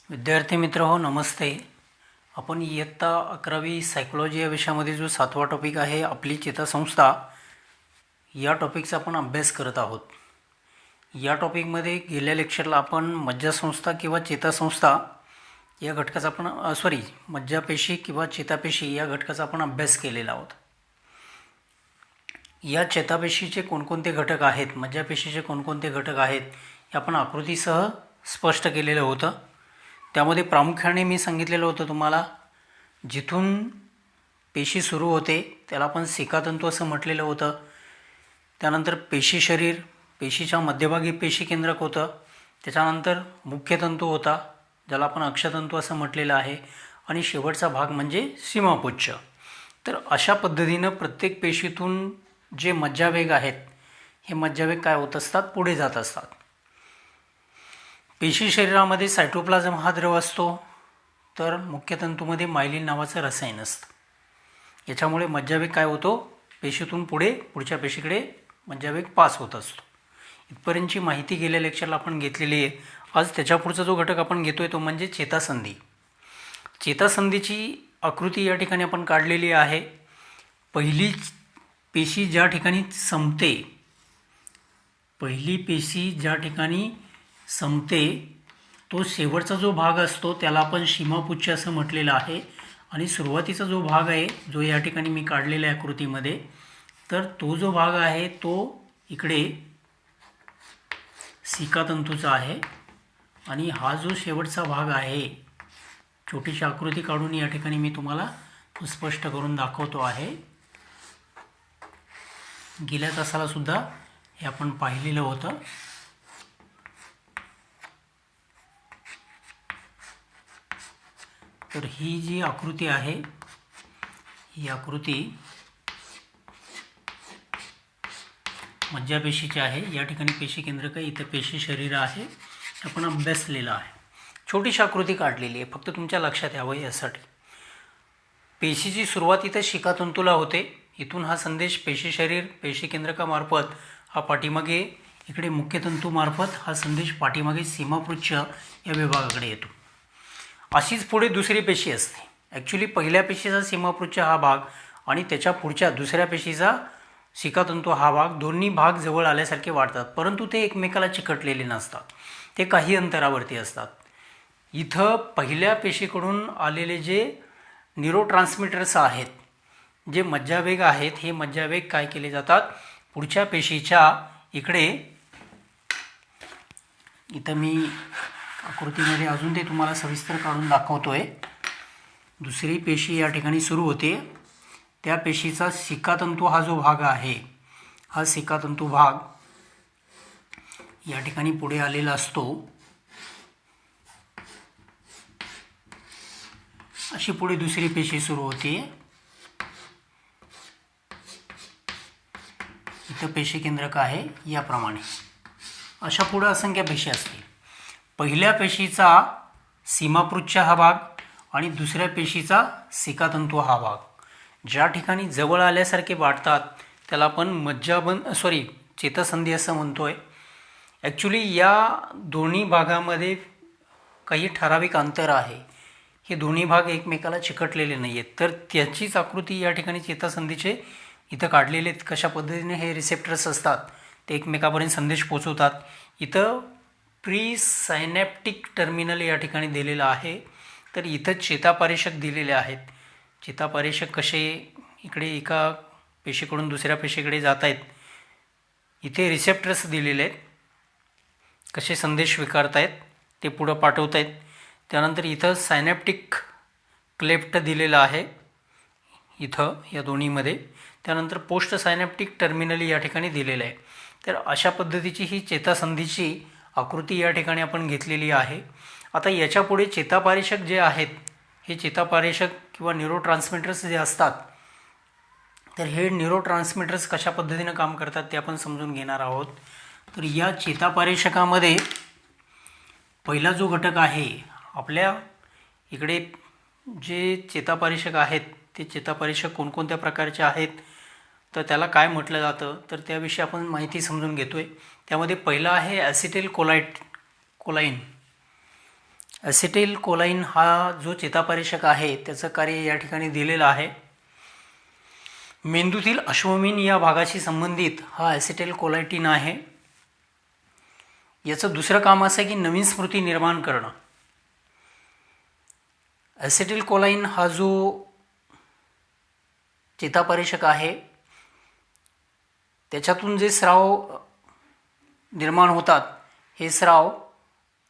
विद्यार्थी मित्र हो, नमस्ते. आपण इयत्ता 11वी सायकोलॉजी या विषयामध्ये जो 7वा टॉपिक आहे आपली चेतासंस्था, या टॉपिकचा आपण अभ्यास करत आहोत. या टॉपिकमध्ये गेल्या लेक्चरला आपण मज्जासंस्था किंवा चेतासंस्था या घटकाचा आपण मज्जापेशी किंवा चेतापेशी या घटकाचा आपण अभ्यास केलेला आहोत. या चेतापेशीचे कोणकोणते घटक आहेत, मज्जापेशीचे कोणकोणते घटक आहेत हे आपण आकृतीसह स्पष्ट केलेलं होतं. त्यामध्ये प्रामुख्याने मी सांगितलेलं होतं तुम्हाला, जिथून पेशी सुरू होते त्याला आपण सिकातंतू असं म्हटलेलं होतं. त्यानंतर पेशी शरीर, पेशीच्या मध्यभागी पेशी केंद्रक होतं. त्याच्यानंतर मुख्य तंतू होता ज्याला आपण अक्षतंतू असं म्हटलेलं आहे, आणि शेवटचा भाग म्हणजे सीमापुच्छ. तर अशा पद्धतीनं प्रत्येक पेशीतून जे मज्जावेग आहेत हे मज्जावेग काय होत असतात, पुढे जात असतात. पेशी शरीरामध्ये सायटोप्लाझम हा द्रव असतो, तर मुख्य तंतूमध्ये मायलिन नावाचं रसायन असतं. याच्यामुळे मज्जावेग काय होतो, पेशीतून पुढच्या पेशीकडे मज्जावेग पास होत असतो. इथपर्यंतची माहिती गेल्या लेक्चरला आपण घेतलेली आहे. आज त्याच्यापुढचा जो घटक आपण घेतोय तो म्हणजे चेतासंधी. चेतासंधीची आकृती या ठिकाणी आपण काढलेली आहे. पहिली पेशी ज्या ठिकाणी संपते, तो शेवटचा जो भाग असतो त्याला आपण सीमापुच्छ असं म्हटलेलं आहे. आणि सुरुवातीचा जो भाग आहे जो या ठिकाणी मी काढलेला आहे आकृतीमध्ये, तर तो जो भाग आहे तो इकडे सिकातंतूचा आहे. आणि हा जो शेवटचा भाग आहे, छोटीशी आकृती काढून या ठिकाणी मी तुम्हाला स्पष्ट करून दाखवतो आहे. गेल्या तासाला सुद्धा हे आपण पाहिलेलं होतं. तर ही जी आकृती आहे, ही आकृती मज्जापेशीची आहे. या ठिकाणी पेशी केंद्रक आहे, इथं पेशी शरीर आहे, आपण अभ्यासलेलं आहे. छोटीशी आकृती काढलेली आहे फक्त तुमच्या लक्षात यावं यासाठी. पेशीची सुरुवात इथं शिकातंतूला होते. इथून हा संदेश पेशी शरीर, पेशी केंद्रकामार्फत हा पाठीमागे इकडे मुख्य तंतूमार्फत हा संदेश पाठीमागे सीमापुच्छ या विभागाकडे येतो. अशीच पुढे दुसरी पेशी असते. ॲक्च्युली पहिल्या पेशीचा सीमापुच्छ हा भाग आणि त्याच्या पुढच्या दुसऱ्या पेशीचा शिकातंतू हा भाग, दोन्ही भाग जवळ आल्यासारखे वाटतात, परंतु ते एकमेकाला चिकटलेले नसतात, ते काही अंतरावरती असतात. इथं पहिल्या पेशीकडून आलेले जे न्यूरोट्रान्समीटर्स आहेत, जे मज्जावेग आहेत, हे मज्जावेग काय केले जातात, पुढच्या पेशीच्या इकडे, इथं मी आकृतीमध्ये अजून ते तुम्हाला सविस्तर काढून दाखवतोय. दुसरी पेशी या ठिकाणी सुरू होते. त्या पेशीचा सिकातंतू हा जो भाग आहे, हा सिकातंतू भाग या ठिकाणी पुढे आलेला असतो. अशी पुढे दुसरी पेशी सुरू होते. इथं पेशी केंद्रक आहे याप्रमाणे. अशा पुढे असंख्य पेशी असतील. पहिल्या पेशीचा सीमापुच्छ हा भाग आणि दुसऱ्या पेशीचा सिकातंतू हा भाग ज्या ठिकाणी जवळ आल्यासारखे वाटतात त्याला आपण चेतासंधी असं म्हणतोय. ॲक्च्युली या दोन्ही भागामध्ये काही ठराविक अंतर आहे. हे दोन्ही भाग एकमेकाला चिकटलेले नाही आहेत. तर त्याचीच आकृती या ठिकाणी चेतासंधीचे इथं काढलेले आहेत. कशा पद्धतीने हे रिसेप्टर्स असतात, ते एकमेकापर्यंत संदेश पोचवतात. इथं प्री सायनॅप्टिक टर्मिनल या ठिकाणी दिलेलं आहे. तर इथं चेतापारेषक दिलेले आहेत. चेतापारेषक कसे इकडे एका पेशीकडून दुसऱ्या पेशीकडे जात आहेत. इथे रिसेप्टर्स दिलेले आहेत, कसे संदेश स्वीकारत आहेत ते पुढं पाठवत आहेत. त्यानंतर इथं सायनॅप्टिक क्लेफ्ट दिलेलं आहे इथं या दोन्हीमध्ये. त्यानंतर पोस्ट सायनॅप्टिक टर्मिनल या ठिकाणी दिलेलं आहे. तर अशा पद्धतीची ही चेतासंधीची आकृती या ठिकाणी आपण घेतलेली आहे. आता याच्यापुढे चेतापारेषक जे आहेत, हे चेतापारेषक किंवा न्यूरोट्रान्समीटर्स जे असतात, तर हे न्यूरोट्रान्समीटर्स कशा पद्धतीनं काम करतात ते आपण समजून घेणार आहोत. तर या चेतापारेषकामध्ये पहिला जो घटक आहे, आपल्या इकडे जे चेतापारेषक आहेत ते चेतापारेषक कोणकोणत्या प्रकारचे आहेत, तर त्याला काय म्हटलं जातं, तर त्याविषयी आपण माहिती समजून घेतोय. त्यामध्ये पहिला आहे ॲसिटिल कोलाइन. ॲसिटिल कोलाइन हा जो चेतापरेषक आहे त्याचं कार्य या ठिकाणी दिलेलं आहे. मेंदूतील अश्वमीन या भागाशी संबंधित हा ॲसिटिल कोलायटिन आहे. याचं दुसरं काम असं आहे की नवीन स्मृती निर्माण करणं. ॲसिटिल कोलाइन हा जो चेतापरेषक आहे त्याच्यातून जे स्राव निर्माण होतात हे स्राव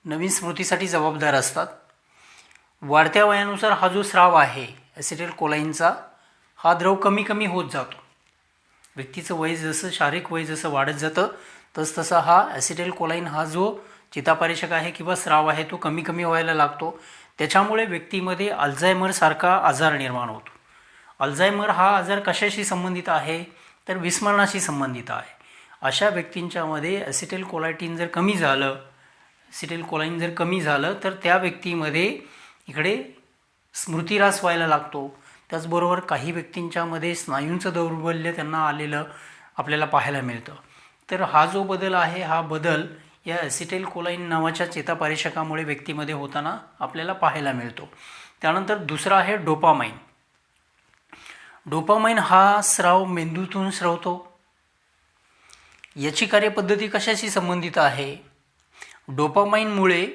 नवीन स्मृतीसाठी जबाबदार असतात. वाढत्या वयानुसार हा जो स्राव आहे ॲसिटिल कोलाइनचा हा द्रव कमी कमी होत जातो. व्यक्तीचं वय जसं शारीरिक वय जसं वाढत जातं तसतसा हा ॲसिटिल कोलाइन हा जो चेतापरेषक आहे किंवा स्राव आहे तो कमी कमी व्हायला लागतो. त्याच्यामुळे व्यक्तीमध्ये अल्झायमरसारखा आजार निर्माण होतो. अल्झायमर हा आजार कशाशी संबंधित आहे तर विस्मरणाशी संबंधित आहे. अशा व्यक्तींच्यामध्ये ॲसिटिल कोलायटिन जर कमी झालं ॲसिटिल कोलाइन जर कमी झालं तर त्या व्यक्तीमध्ये इकडे स्मृतिऱ्हास व्हायला लागतो. त्याचबरोबर काही व्यक्तींच्यामध्ये स्नायूंचं दौर्बल्य त्यांना आलेलं आपल्याला पाहायला मिळतं. तर हा जो बदल आहे हा बदल या ॲसिटिल कोलाइन नावाच्या चेतापरेषकामुळे व्यक्तीमध्ये होताना आपल्याला पाहायला मिळतो. त्यानंतर दुसरा आहे डोपामाइन. डोपामाइन हा स्राव मेंदूतून स्रवतो. याची कार्यपद्धती कशाशी संबंधित आहे. डोपामाइनमुळे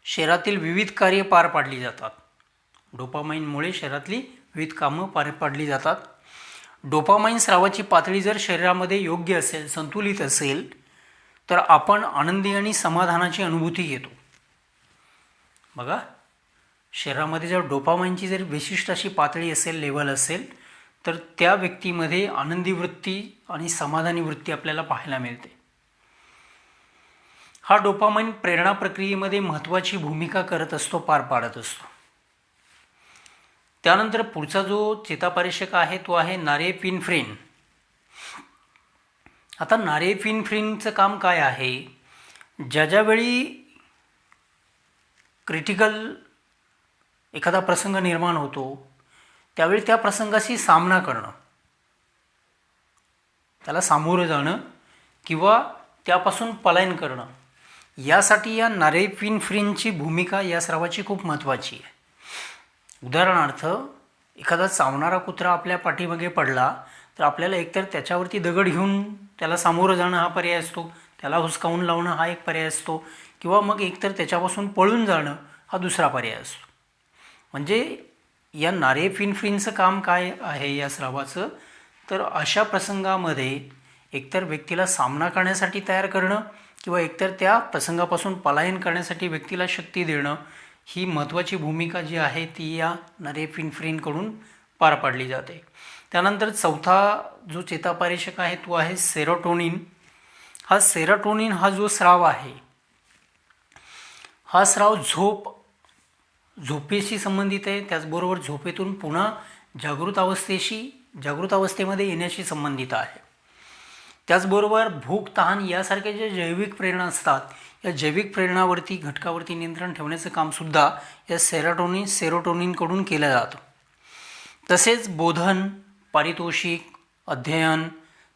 शरीरातील विविध कार्ये पार पाडली जातात. डोपामाइनमुळे शरीरातली विविध कामं पार पाडली जातात. डोपामाइन स्रावाची पातळी जर शरीरामध्ये योग्य असेल संतुलित असेल तर आपण आनंदी आणि समाधानाची अनुभूती घेतो. बघा शरीरामध्ये जर डोपामाइनची जर विशिष्ट अशी पातळी असेल लेवल असेल तर त्या व्यक्तीमध्ये आनंदी वृत्ती आणि समाधानी वृत्ती आपल्याला पाहायला मिळते. हा डोपामाइन प्रेरणा प्रक्रियेमध्ये महत्त्वाची भूमिका करत असतो पार पाडत असतो. त्यानंतर पुढचा जो चेतापरेषक आहे तो आहे नॉरेपिनेफ्रिन. आता नॉरेपिनेफ्रिनचं काम काय आहे. ज्यावेळी क्रिटिकल एखादा प्रसंग निर्माण होतो त्यावेळी त्या प्रसंगाशी सामना करणं त्याला सामोरं जाणं किंवा त्यापासून पलायन करणं यासाठी या नॉरेपिनेफ्रिनची भूमिका या स्रावाची खूप महत्त्वाची आहे. उदाहरणार्थ एखादा चावणारा कुत्रा आपल्या पाठीमागे पडला तर आपल्याला एकतर त्याच्यावरती दगड घेऊन त्याला सामोरं जाणं हा पर्याय असतो, त्याला हुसकावून लावणं हा एक पर्याय असतो किंवा मग एकतर त्याच्यापासून पळून जाणं हा दुसरा पर्याय असतो. म्हणजे या नॉरेपिनेफ्रिनचं काम काय आहे या स्रावाचं तर अशा प्रसंगामध्ये एकतर व्यक्तीला सामना करण्यासाठी तयार करणं किंवा एकतर त्या प्रसंगापासून पलायन करण्यासाठी व्यक्तीला शक्ती देणं ही महत्त्वाची भूमिका जी आहे ती या नॉरेपिनेफ्रिनकडून पार पाडली जाते. त्यानंतर चौथा जो चेतापरेषक आहे तो आहे सेरोटोनिन. हा सेरोटोनिन हा जो स्राव आहे हा स्राव झोपेशी संबंधित आहे. त्याचबरोबर झोपेतून पुन्हा जागृत अवस्थेमध्ये येण्याशी संबंधित आहे. त्याचबरोबर भूक तहान यासारख्या ज्या जैविक प्रेरणा असतात या जैविक प्रेरणावरती घटकावरती नियंत्रण ठेवण्याचं कामसुद्धा या सेरोटोनिनकडून केलं जातं. तसेच बोधन, पारितोषिक, अध्ययन,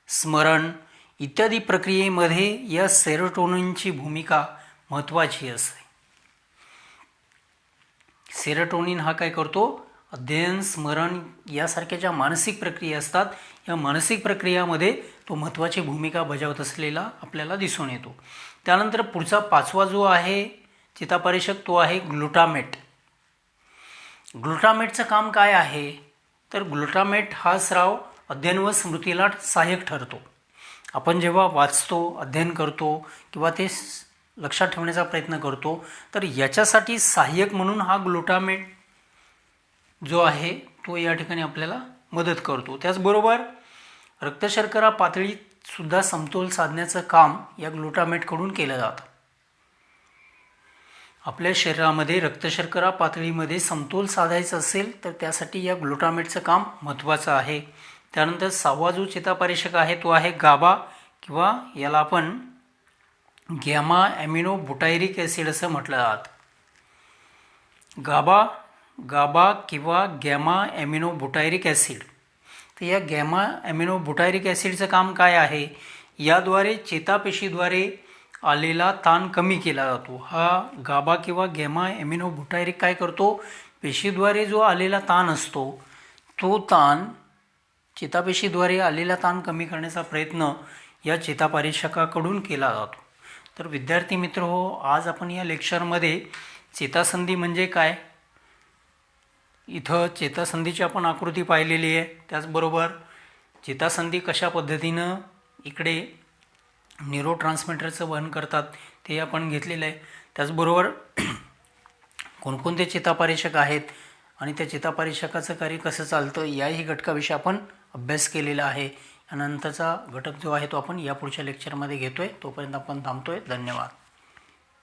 स्मरण इत्यादी प्रक्रियेमध्ये या सेरोटोनिनची भूमिका महत्त्वाची असते. सेरोटोनिन हा काय करतो अध्ययन, स्मरण यासारख्या ज्या मानसिक प्रक्रिया असतात या मानसिक प्रक्रियामध्ये तो महत्त्वाची भूमिका बजावत असलेला आपल्याला दिसून येतो. त्यानंतर पुढचा पाचवा जो आहे चेतापरेषक तो आहे ग्लुटामेट. ग्लुटामेटचं काम काय आहे तर ग्लुटामेट हा स्राव अध्ययन व स्मृतीला सहाय्यक ठरतो. आपण जेव्हा वाचतो, अध्ययन करतो किंवा ते लक्षात ठेवण्याचा प्रयत्न करतो तर याच्यासाठी सहाय्यक म्हणून हा ग्लुटामेट जो आहे तो या ठिकाणी आपल्याला मदत करतो. त्याचबरोबर रक्तशर्करा पातळीत सुद्धा समतोल साधण्याचं काम या ग्लुटामेटकडून केलं जातं. आपल्या शरीरामध्ये रक्तशर्करा पातळीमध्ये समतोल साधायचं असेल तर त्यासाठी या ग्लुटामेटचं काम महत्त्वाचं आहे. त्यानंतर सहावा जो चेतापरेषक आहे तो आहे गाबा किंवा याला आपण गॅमा ॲमिनो बुटायरिक ॲसिड असं म्हटलं जातं. गाबा किंवा गॅमा ॲमिनो बुटायरिक ॲसिड. तर या गॅमा ॲमिनो बुटायरिक ॲसिडचं काम काय आहे. याद्वारे चेतापेशीद्वारे आलेला ताण कमी केला जातो. हा गाबा किंवा गॅमा ॲमिनो बुटायरिक काय करतो, पेशीद्वारे जो आलेला ताण असतो तो ताण चेतापेशीद्वारे आलेला ताण कमी करण्याचा प्रयत्न या चेतापारेषकाकडून केला जातो. तर विद्यार्थी मित्र हो, आज आपण या लेक्चरमध्ये चेतासंधी म्हणजे काय, इथं चेतासंधीची आपण आकृती पाहिलेली आहे. त्याचबरोबर चेतासंधी कशा पद्धतीनं इकडे न्यूरोट्रान्समीटरचं वहन करतात ते आपण घेतलेलं आहे. त्याचबरोबर कोणकोणते चेतापारेषक आहेत आणि त्या चेतापारेषकाचं कार्य कसं चालतं याही घटकाविषयी आपण अभ्यास केलेला आहे. यानंतरचा घटक जो आहे तो आपण या पुढच्या लेक्चरमध्ये घेतोय. तोपर्यंत आपण थांबतोय. धन्यवाद.